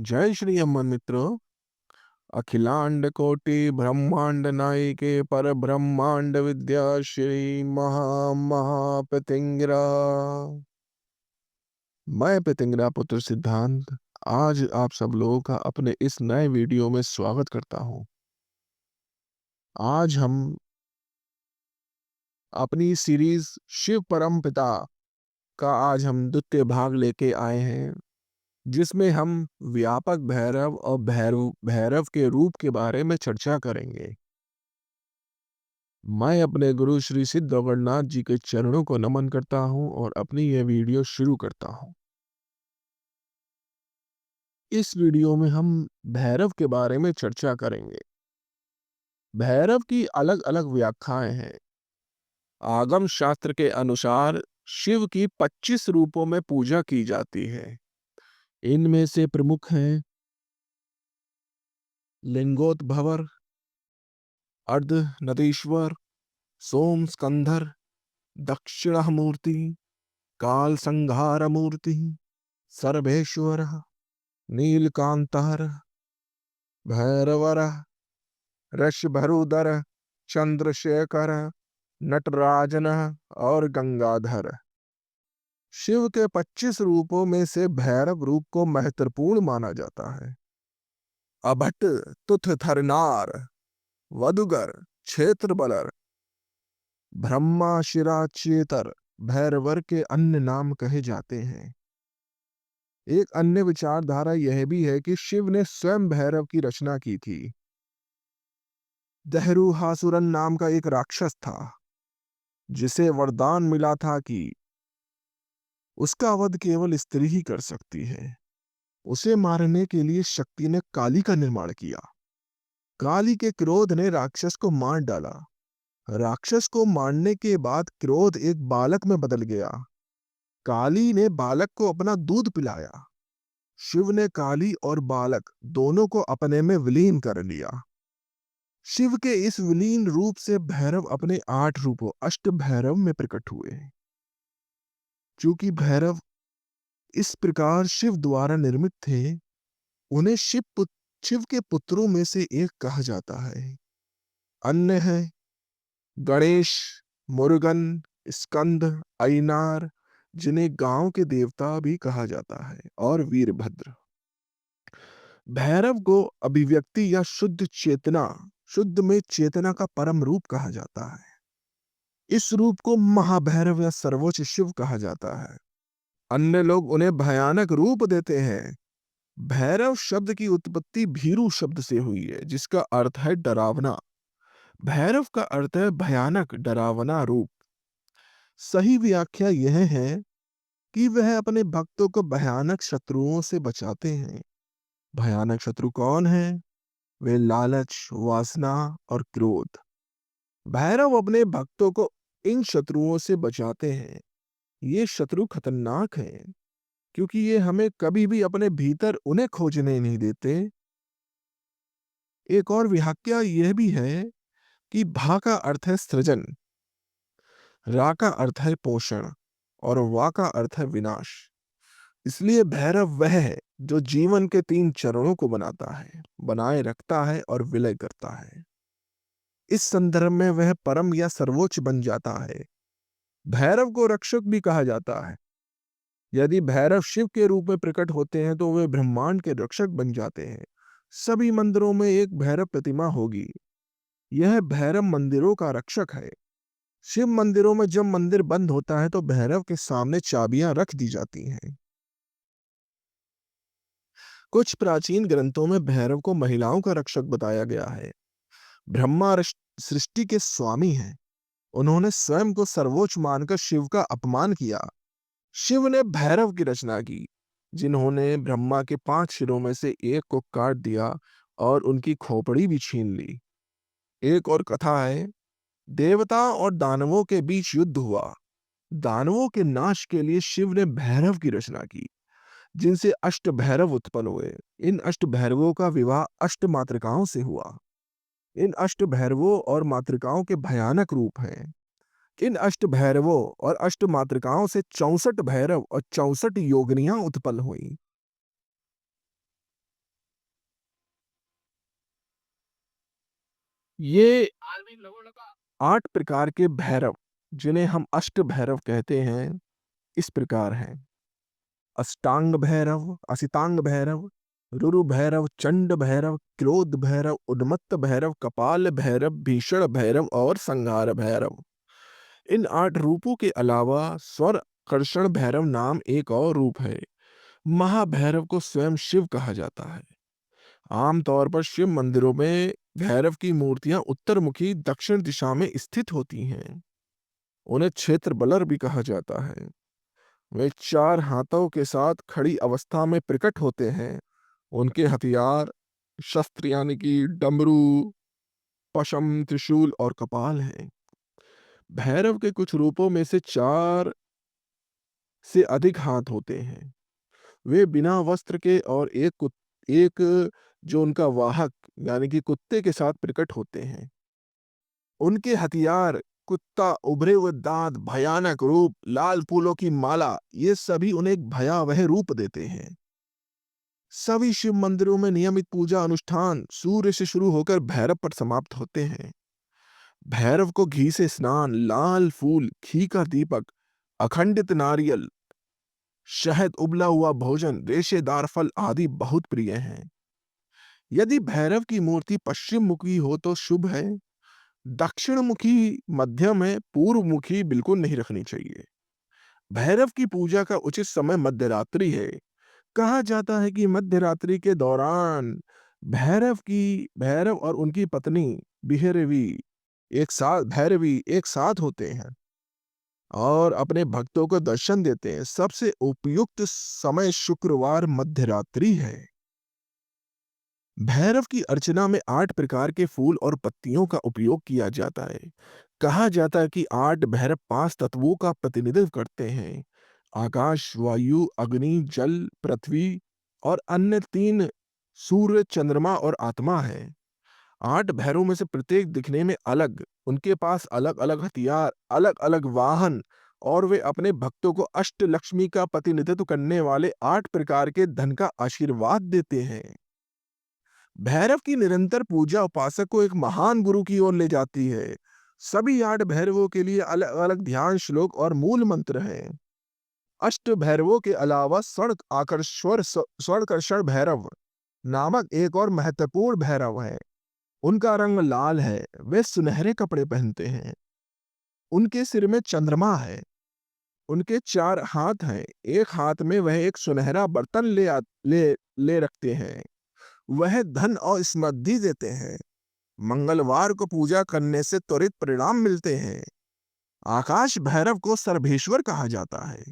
जय श्री हनुमान मित्रों। अखिलांड कोटि ब्रह्मांड नायके पर ब्रह्मांड विद्या श्री महापतिंगरा। मैं पितिंगरा पुत्र सिद्धांत आज आप सब लोगों का अपने इस नए वीडियो में स्वागत करता हूं। आज हम अपनी सीरीज शिव परम पिता का आज हम द्वितीय भाग लेके आए हैं, जिसमें हम व्यापक भैरव और भैरव के रूप के बारे में चर्चा करेंगे। मैं अपने गुरु श्री सिद्ध अमरनाथ जी के चरणों को नमन करता हूं और अपनी यह वीडियो शुरू करता हूं। इस वीडियो में हम भैरव के बारे में चर्चा करेंगे। भैरव की अलग अलग व्याख्याएं हैं। आगम शास्त्र के अनुसार शिव की 25 रूपों में पूजा की जाती है। इनमें से प्रमुख हैं लिंगोद्भवर, अर्धनरीश्वर, सोम स्कंधर, दक्षिणामूर्ति, काल संहार मूर्ति, सर्वेश्वर, नीलकांतर, भैरवर, ऋषभरूदर, चंद्रशेखर, नटराजन और गंगाधर। शिव के 25 रूपों में से भैरव रूप को महत्वपूर्ण माना जाता है। अभट, तुथ थरनार, वदुगर, क्षेत्रबलर, ब्रह्मा शिराचेतर भैरवर के अन्य नाम कहे जाते हैं। एक अन्य विचारधारा यह भी है कि शिव ने स्वयं भैरव की रचना की थी। दहरुहासुरन नाम का एक राक्षस था, जिसे वरदान मिला था कि उसका वध केवल स्त्री ही कर सकती है। उसे मारने के लिए शक्ति ने काली का निर्माण किया। काली के क्रोध ने राक्षस को मार डाला। राक्षस को मारने के बाद क्रोध एक बालक में बदल गया। काली ने बालक को अपना दूध पिलाया। शिव ने काली और बालक दोनों को अपने में विलीन कर लिया। शिव के इस विलीन रूप से भैरव अपने 8 रूपों अष्ट भैरव में प्रकट हुए। चूंकि भैरव इस प्रकार शिव द्वारा निर्मित थे, उन्हें शिव के पुत्रों में से एक कहा जाता है। अन्य है गणेश, मुरुगन, स्कंद, अयनार, जिन्हें गांव के देवता भी कहा जाता है, और वीरभद्र। भैरव को अभिव्यक्ति या शुद्ध में चेतना का परम रूप कहा जाता है। इस रूप को महाभैरव या सर्वोच्च शिव कहा जाता है। अन्य लोग उन्हें भयानक रूप देते हैं। भैरव शब्द की उत्पत्ति भीरू शब्द से हुई है, जिसका अर्थ है डरावना। भैरव का अर्थ है भयानक, डरावना रूप। सही व्याख्या यह है कि वह अपने भक्तों को भयानक शत्रुओं से बचाते हैं। भयानक शत्रु कौन है? वे लालच, वासना और क्रोध। भैरव अपने भक्तों को इन शत्रुओं से बचाते हैं। ये शत्रु खतरनाक हैं, क्योंकि ये हमें कभी भी अपने भीतर उन्हें खोजने नहीं देते। एक और व्याख्या यह भी है कि भा का अर्थ है सृजन, रा का अर्थ है पोषण और वा का अर्थ है विनाश। इसलिए भैरव वह है जो जीवन के 3 चरणों को बनाता है, बनाए रखता है और विलय करता है। इस संदर्भ में वह परम या सर्वोच्च बन जाता है। भैरव को रक्षक भी कहा जाता है। यदि भैरव शिव के रूप में प्रकट होते हैं तो वे ब्रह्मांड के रक्षक बन जाते हैं। सभी मंदिरों में एक भैरव प्रतिमा होगी। यह भैरव मंदिरों का रक्षक है। शिव मंदिरों में जब मंदिर बंद होता है तो भैरव के सामने चाबियां रख दी जाती हैं। कुछ प्राचीन ग्रंथों में भैरव को महिलाओं का रक्षक बताया गया है। ब्रह्मा सृष्टि के स्वामी हैं। उन्होंने स्वयं को सर्वोच्च मानकर शिव का अपमान किया। शिव ने भैरव की रचना की, जिन्होंने ब्रह्मा के 5 सिरों में से एक को काट दिया और उनकी खोपड़ी भी छीन ली। एक और कथा है, देवता और दानवों के बीच युद्ध हुआ। दानवों के नाश के लिए शिव ने भैरव की रचना की, जिनसे अष्ट भैरव उत्पन्न हुए। इन अष्ट भैरवों का विवाह अष्ट मातृकाओं से हुआ। इन अष्ट भैरवों और मातृकाओं के भयानक रूप हैं। इन अष्ट भैरवों और अष्ट मातृकाओं से 64 भैरव और 64 योगिनियां उत्पन्न हुई। ये 8 प्रकार के भैरव, जिन्हें हम अष्ट भैरव कहते हैं, इस प्रकार हैं। अष्टांग भैरव, असितांग भैरव, रुरु भैरव, चंड भैरव, क्रोध भैरव, उन्मत्त भैरव, कपाल भैरव, भीषण भैरव और संहार भैरव। इन 8 रूपों के अलावा स्वर कर्षण भैरव नाम एक और रूप है। महाभैरव को स्वयं शिव कहा जाता है। आमतौर पर शिव मंदिरों में भैरव की मूर्तियां उत्तरमुखी दक्षिण दिशा में स्थित होती हैं। उन्हें क्षेत्र बलर भी कहा जाता है। वे 4 हाथों के साथ खड़ी अवस्था में प्रकट होते हैं। उनके हथियार शस्त्र यानी कि डमरू, पशम, त्रिशूल और कपाल हैं। भैरव के कुछ रूपों में से 4 से अधिक हाथ होते हैं। वे बिना वस्त्र के और एक जो उनका वाहक यानी कि कुत्ते के साथ प्रकट होते हैं। उनके हथियार कुत्ता, उभरे हुए दांत, भयानक रूप, लाल फूलों की माला, ये सभी उन्हें एक भयावह रूप देते हैं। सभी शिव मंदिरों में नियमित पूजा अनुष्ठान सूर्य से शुरू होकर भैरव पर समाप्त होते हैं। भैरव को घी से स्नान, लाल फूल, घी का दीपक, अखंडित नारियल, शहद, उबला हुआ भोजन, रेशेदार फल आदि बहुत प्रिय हैं। यदि भैरव की मूर्ति पश्चिम मुखी हो तो शुभ है। दक्षिण मुखी मध्यम है, पूर्व मुखी बिल्कुल नहीं रखनी चाहिए। भैरव की पूजा का उचित समय मध्यरात्रि है। कहा जाता है कि मध्यरात्रि के दौरान भैरव और उनकी पत्नी भैरवी एक साथ होते हैं और अपने भक्तों को दर्शन देते हैं। सबसे उपयुक्त समय शुक्रवार मध्यरात्रि है। भैरव की अर्चना में 8 प्रकार के फूल और पत्तियों का उपयोग किया जाता है। कहा जाता है कि 8 भैरव 5 तत्वों का प्रतिनिधित्व करते हैं। आकाश, वायु, अग्नि, जल, पृथ्वी और अन्य 3 सूर्य, चंद्रमा और आत्मा है। 8 भैरवों में से प्रत्येक दिखने में अलग, उनके पास अलग-अलग हथियार, अलग-अलग वाहन और वे अपने भक्तों को अष्ट लक्ष्मी का प्रतिनिधित्व करने वाले 8 प्रकार के धन का आशीर्वाद देते हैं। भैरव की निरंतर पूजा उपासक को एक महान गुरु की ओर ले जाती है। सभी 8 भैरवों के लिए अलग-अलग ध्यान श्लोक और मूल मंत्र हैं। अष्ट भैरवों के अलावा स्वर्णकर्षण भैरव नामक एक और महत्वपूर्ण भैरव है। उनका रंग लाल है। वे सुनहरे कपड़े पहनते हैं। उनके सिर में चंद्रमा है। उनके 4 हाथ हैं। एक हाथ में वह एक सुनहरा बर्तन ले रखते हैं। वह धन और समृद्धि देते हैं। मंगलवार को पूजा करने से त्वरित परिणाम मिलते हैं। आकाश भैरव को सर्वेश्वर कहा जाता है।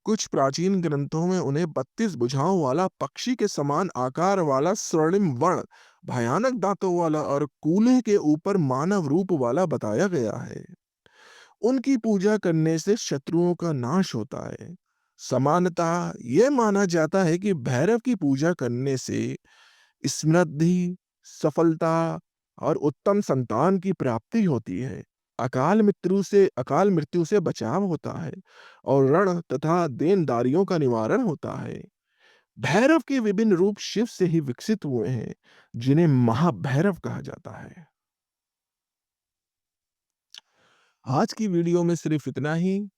कुछ प्राचीन ग्रंथों में उन्हें 32 भुजाओं वाला, पक्षी के समान आकार वाला, स्वर्णिम वर्ण, भयानक दांतों वाला और कूल्हे के ऊपर मानव रूप वाला बताया गया है। उनकी पूजा करने से शत्रुओं का नाश होता है। सामान्यतः यह माना जाता है कि भैरव की पूजा करने से समृद्धि, सफलता और उत्तम संतान की प्राप्ति होती है। अकाल मृत्यु से बचाव होता है और ऋण तथा देनदारियों का निवारण होता है। भैरव के विभिन्न रूप शिव से ही विकसित हुए हैं, जिन्हें महाभैरव कहा जाता है। आज की वीडियो में सिर्फ इतना ही।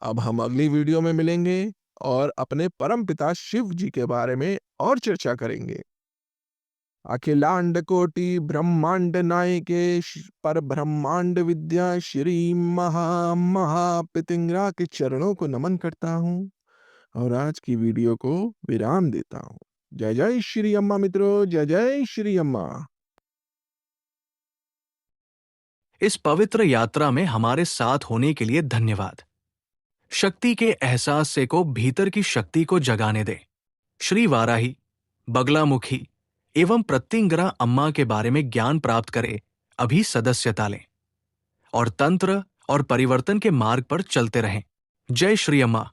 अब हम अगली वीडियो में मिलेंगे और अपने परम पिता शिव जी के बारे में और चर्चा करेंगे। अखिलांड कोटि ब्रह्मांड नायके पर ब्रह्मांड विद्या श्री महापितिंगरा के चरणों को नमन करता हूँ और आज की वीडियो को विराम देता हूँ। जय जय श्री अम्मा मित्रों, जय जय श्री अम्मा। इस पवित्र यात्रा में हमारे साथ होने के लिए धन्यवाद। शक्ति के एहसास से को भीतर की शक्ति को जगाने दे। श्री वाराही, बगलामुखी एवं प्रत्यंगरा अम्मा के बारे में ज्ञान प्राप्त करे, अभी सदस्यता लें और तंत्र और परिवर्तन के मार्ग पर चलते रहें। जय श्री अम्मा।